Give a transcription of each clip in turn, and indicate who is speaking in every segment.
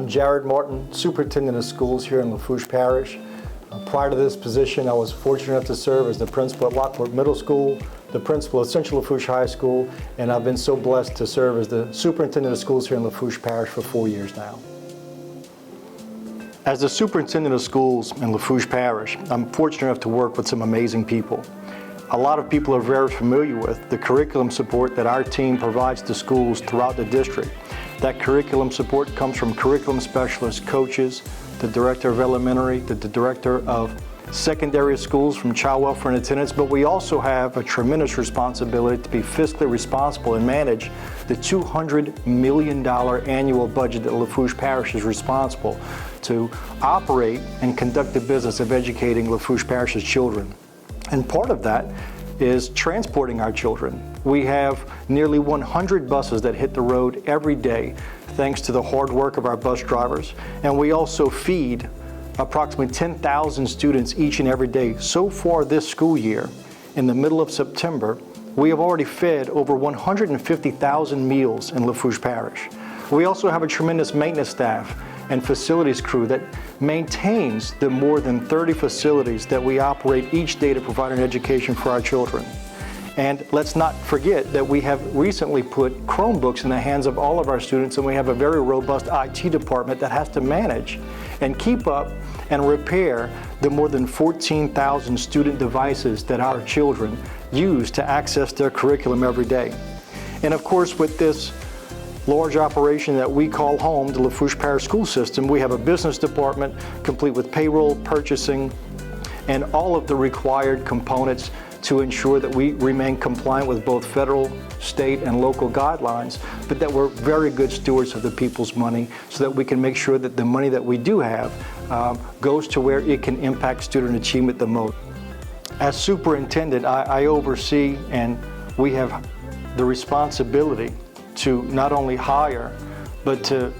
Speaker 1: I'm Jarod Martin, Superintendent of Schools here in Lafourche Parish. Prior to this position, I was fortunate enough to serve as the principal at Lafourche Middle School, the principal at Central Lafourche High School, and I've been so blessed to serve as the Superintendent of Schools here in Lafourche Parish for 4 years now. As the Superintendent of Schools in Lafourche Parish, I'm fortunate enough to work with some amazing people. A lot of people are very familiar with the curriculum support that our team provides to schools throughout the district. That curriculum support comes from curriculum specialists, coaches, the director of elementary, the director of secondary schools from child welfare and attendance, but we also have a tremendous responsibility to be fiscally responsible and manage the $200 million annual budget that Lafourche Parish is responsible to operate and conduct the business of educating Lafourche Parish's children. And part of that is transporting our children. We have nearly 100 buses that hit the road every day thanks to the hard work of our bus drivers. And we also feed approximately 10,000 students each and every day. So far this school year, in the middle of September, we have already fed over 150,000 meals in Lafourche Parish. We also have a tremendous maintenance staff and facilities crew that maintains the more than 30 facilities that we operate each day to provide an education for our children. And let's not forget that we have recently put Chromebooks in the hands of all of our students, and we have a very robust IT department that has to manage and keep up and repair the more than 14,000 student devices that our children use to access their curriculum every day. And of course, with this large operation that we call home, the Lafourche Parish School System, we have a business department complete with payroll, purchasing, and all of the required components to ensure that we remain compliant with both federal, state, and local guidelines, but that we're very good stewards of the people's money so that we can make sure that the money that we do have goes to where it can impact student achievement the most. As superintendent, I oversee, and we have the responsibility to not only hire, but to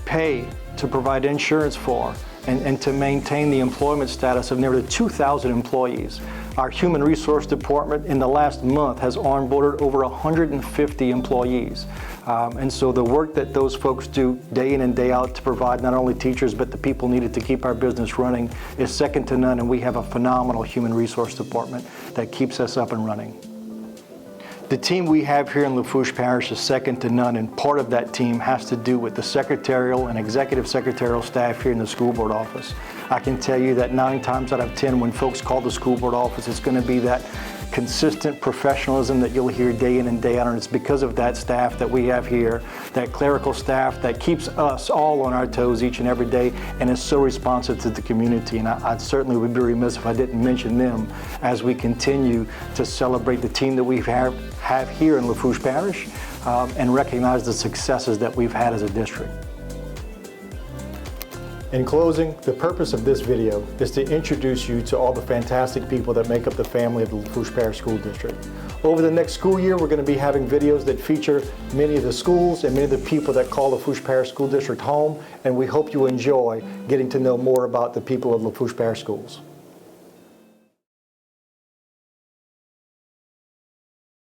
Speaker 1: pay, to provide insurance for, and to maintain the employment status of nearly 2,000 employees. Our Human Resource Department in the last month has onboarded over 150 employees. And so the work that those folks do day in and day out to provide not only teachers, but the people needed to keep our business running is second to none, and we have a phenomenal Human Resource Department that keeps us up and running. The team we have here in Lafourche Parish is second to none, and part of that team has to do with the secretarial and executive secretarial staff here in the school board office. I can tell you that 9 times out of 10 when folks call the school board office, it's going to be that consistent professionalism that you'll hear day in and day out, and it's because of that staff that we have here, that clerical staff that keeps us all on our toes each and every day and is so responsive to the community. And I certainly would be remiss if I didn't mention them as we continue to celebrate the team that we have here in Lafourche Parish and recognize the successes that we've had as a district. In closing, the purpose of this video is to introduce you to all the fantastic people that make up the family of the Lafourche Parish School District. Over the next school year, we're going to be having videos that feature many of the schools and many of the people that call Lafourche Parish School District home, and we hope you enjoy getting to know more about the people of Lafourche Parish Schools.